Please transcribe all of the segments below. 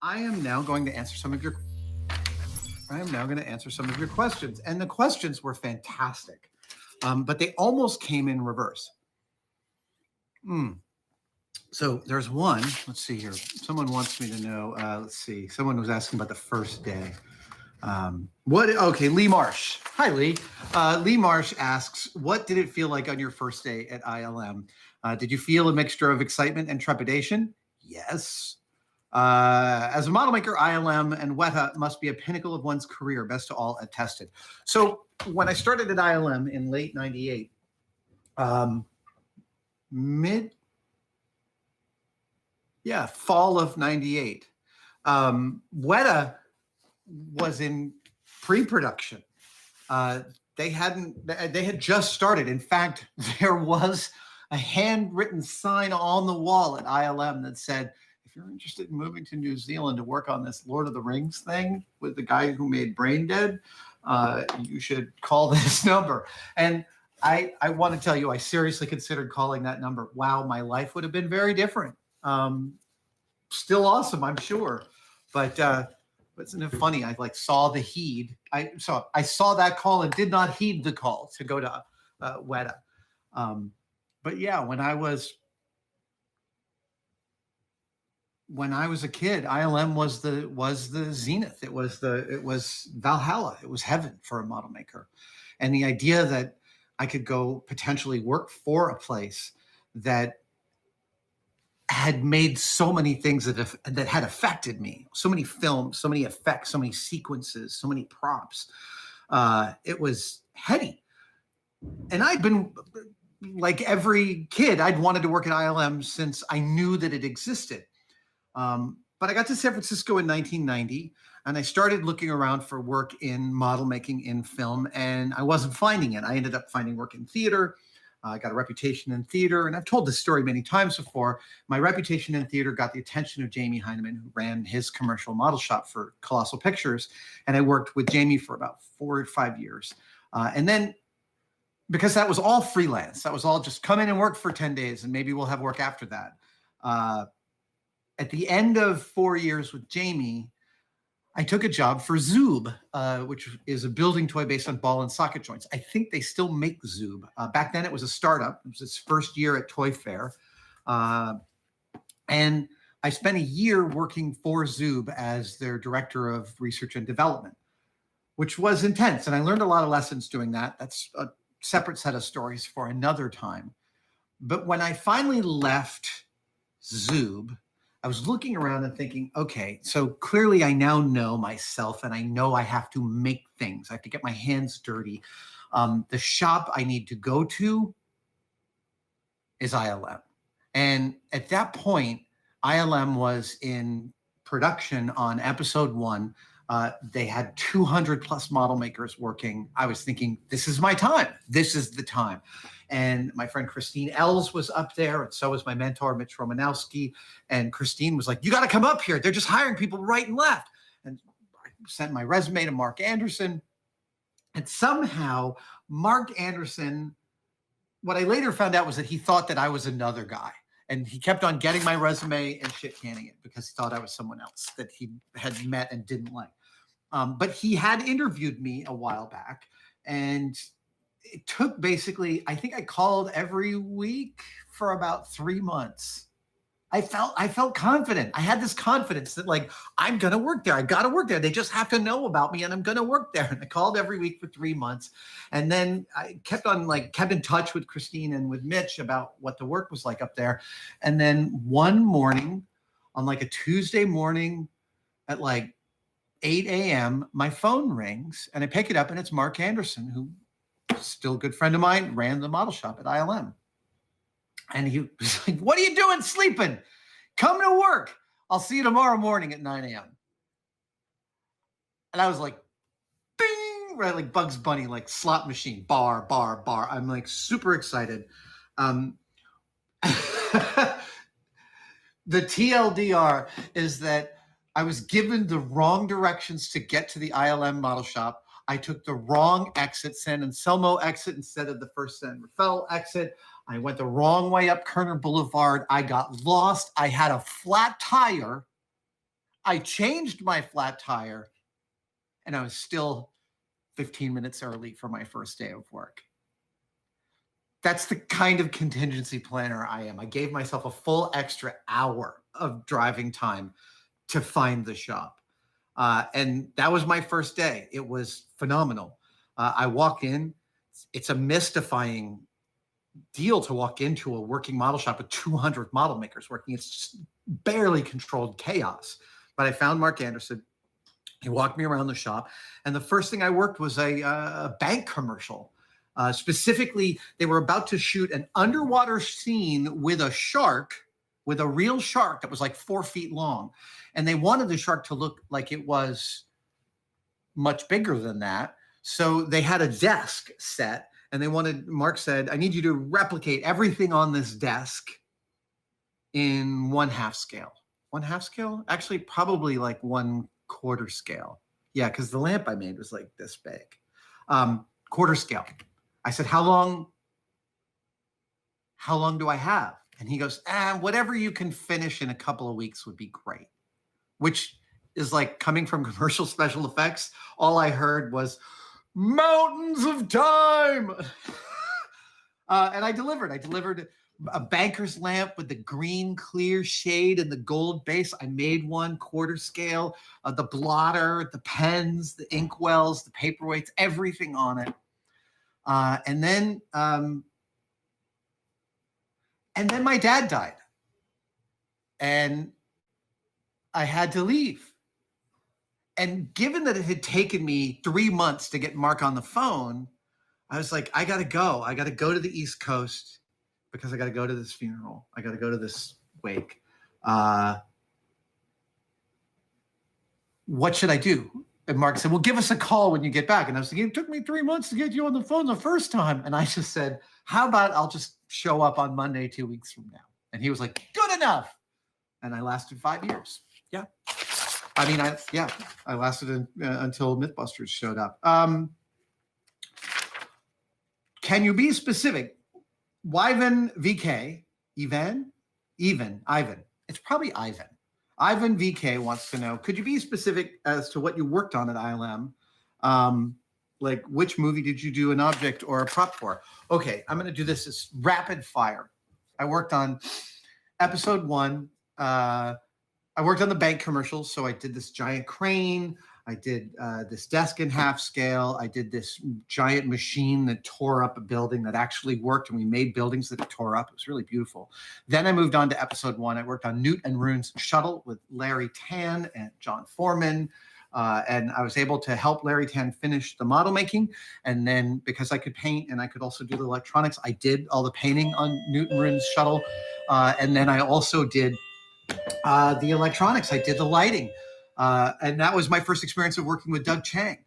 I am now going to answer some of your I am now going to answer some of your questions. And the questions were fantastic, but they almost came in reverse. So there's one. Let's see here. Someone wants me to know. Let's see. Someone was asking about the first day. Okay, Lee Marsh. Hi, Lee. Lee Marsh asks, what did it feel like on your first day at ILM? Did you feel a mixture of excitement and trepidation? Yes. As a model maker, ILM and WETA must be a pinnacle of one's career, best to all attested. So when I started at ILM in late 98, fall of 98, WETA was in pre-production. They had just started. In fact, there was a handwritten sign on the wall at ILM that said, if you're interested in moving to New Zealand to work on this Lord of the Rings thing with the guy who made Brain Dead, you should call this number. And I want to tell you, I seriously considered calling that number. Wow, my life would have been very different. Still awesome, I'm sure. But isn't it funny? I saw the heed. I saw that call and did not heed the call to go to WETA. But yeah, when I was a kid, ILM was the zenith. It was Valhalla. It was heaven for a model maker. And the idea that I could go potentially work for a place that had made so many things that had affected me, so many films, so many effects, so many sequences, so many props. It was heady. And I'd been, like every kid, I'd wanted to work at ILM since I knew that it existed. But I got to San Francisco in 1990, and I started looking around for work in model making in film, and I wasn't finding it. I ended up finding work in theater. I got a reputation in theater, and I've told this story many times before. My reputation in theater got the attention of Jamie Heineman, who ran his commercial model shop for Colossal Pictures, and I worked with Jamie for about 4 or 5 years. And then, because that was all freelance, that was all just come in and work for 10 days, and maybe we'll have work after that. At the end of 4 years with Jamie, I took a job for Zoob, which is a building toy based on ball and socket joints. I think they still make Zoob. Back then, it was a startup. It was its first year at Toy Fair. And I spent a year working for Zoob as their director of research and development, which was intense. And I learned a lot of lessons doing that. That's a separate set of stories for another time. But when I finally left Zoob, I was looking around and thinking, okay, so clearly I now know myself and I know I have to make things. I have to get my hands dirty. The shop I need to go to is ILM. And at that point, ILM was in production on episode 1. They had 200 plus model makers working. I was thinking, this is my time. This is the time. And my friend Christine Els was up there, and so was my mentor, Mitch Romanowski. And Christine was like, you got to come up here. They're just hiring people right and left. And I sent my resume to Mark Anderson. And somehow, Mark Anderson, what I later found out was that he thought that I was another guy. And he kept on getting my resume and shit canning it because he thought I was someone else that he had met and didn't like. But he had interviewed me a while back, and it took basically, I think I called every week for about 3 months. I felt confident. I had this confidence that I'm going to work there. I got to work there. They just have to know about me and I'm going to work there. And I called every week for 3 months. And then I kept in touch with Christine and with Mitch about what the work was like up there. And then one morning on a Tuesday morning at 8 a.m., my phone rings and I pick it up and it's Mark Anderson, who still a good friend of mine, ran the model shop at ILM. And he was like, what are you doing sleeping? Come to work. I'll see you tomorrow morning at 9 a.m. And I was like, ding, right? Like Bugs Bunny, like slot machine, bar, bar, bar. I'm super excited. The TLDR is that I was given the wrong directions to get to the ILM model shop. I took the wrong exit, San Anselmo exit instead of the first San Rafael exit. I went the wrong way up Kerner Boulevard. I got lost. I had a flat tire. I changed my flat tire, and I was still 15 minutes early for my first day of work. That's the kind of contingency planner I am. I gave myself a full extra hour of driving time to find the shop. And that was my first day. It was phenomenal. I walk in. It's a mystifying deal to walk into a working model shop with 200 model makers working. It's just barely controlled chaos. But I found Mark Anderson. He walked me around the shop. And the first thing I worked was a bank commercial. Specifically, they were about to shoot an underwater scene with a shark, with a real shark that was like 4 feet long. And they wanted the shark to look like it was much bigger than that. So they had a desk set, and Mark said, I need you to replicate everything on this desk in 1/2 scale. 1/2 scale? Actually, probably like 1/4 scale. Yeah, because the lamp I made was like this big. 1/4 scale. I said, how long do I have? And he goes, whatever you can finish in a couple of weeks would be great. Which is like, coming from commercial special effects, all I heard was mountains of time. And I delivered. I delivered a banker's lamp with the green clear shade and the gold base. I made one 1/4 scale, the blotter, the pens, the inkwells, the paperweights, everything on it. And then my dad died, and I had to leave. And given that it had taken me 3 months to get Mark on the phone, I was like, I got to go. I got to go to the East Coast because I got to go to this funeral. I got to go to this wake. What should I do? And Mark said, well, give us a call when you get back. And I was thinking, it took me 3 months to get you on the phone the first time. And I just said, how about I'll just show up on Monday 2 weeks from now? And he was like, good enough. And I lasted 5 years. Yeah. I mean, I lasted until Mythbusters showed up. Can you be specific? Ivan VK, Ivan. It's probably Ivan. Ivan VK wants to know, could you be specific as to what you worked on at ILM? Like, which movie did you do an object or a prop for? Okay, I'm going to do this as rapid fire. I worked on episode 1. I worked on the bank commercials, so I did this giant crane. I did this desk in 1/2 scale. I did this giant machine that tore up a building that actually worked, and we made buildings that it tore up. It was really beautiful. Then I moved on to episode 1. I worked on Newt and Rune's shuttle with Larry Tan and John Foreman, and I was able to help Larry Tan finish the model making. And then because I could paint and I could also do the electronics, I did all the painting on Newt and Rune's shuttle. And then I also did the electronics. I did the lighting. And that was my first experience of working with Doug Chang.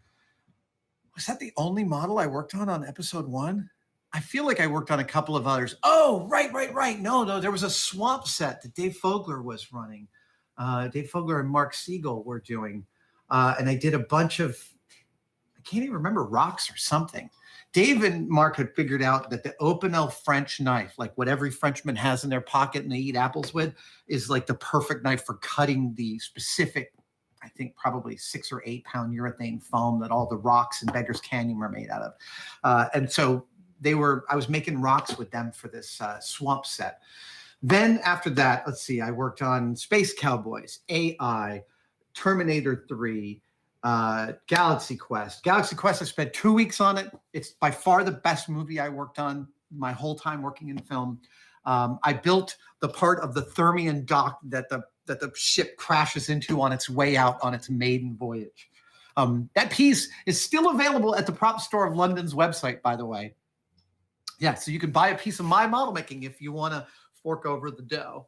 Was that the only model I worked on episode 1? I feel like I worked on a couple of others. Oh, right. No, there was a swamp set that Dave Fogler was running. Dave Fogler and Mark Siegel were doing. And I did a bunch of, I can't even remember, rocks or something. Dave and Mark had figured out that the Opinel French knife, like what every Frenchman has in their pocket and they eat apples with, is like the perfect knife for cutting the specific, I think probably 6 or 8 pound urethane foam that all the rocks in Beggar's Canyon were made out of. And so I was making rocks with them for this swamp set. Then after that, let's see, I worked on Space Cowboys, AI, Terminator 3, Galaxy Quest. Galaxy Quest, I spent 2 weeks on it. It's by far the best movie I worked on my whole time working in film. I built the part of the Thermion dock that the ship crashes into on its way out on its maiden voyage. That piece is still available at the Prop Store of London's website, by the way. Yeah, so you can buy a piece of my model making if you want to fork over the dough.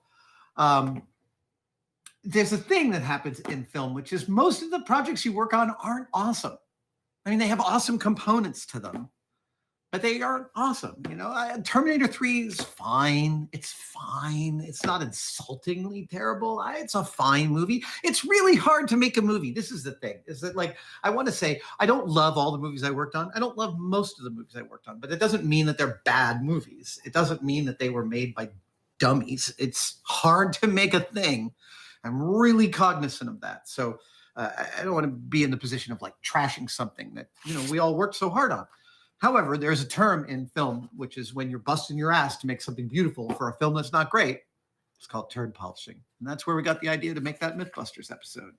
There's a thing that happens in film, which is most of the projects you work on aren't awesome. I mean, they have awesome components to them, but they aren't awesome. You know, Terminator 3 is fine. It's fine. It's not insultingly terrible. It's a fine movie. It's really hard to make a movie. This is the thing, is that, like, I want to say, I don't love all the movies I worked on. I don't love most of the movies I worked on, but it doesn't mean that they're bad movies. It doesn't mean that they were made by dummies. It's hard to make a thing I'm really cognizant of that. So I don't want to be in the position of like trashing something that, we all worked so hard on. However, there's a term in film, which is when you're busting your ass to make something beautiful for a film that's not great. It's called turd polishing. And that's where we got the idea to make that Mythbusters episode.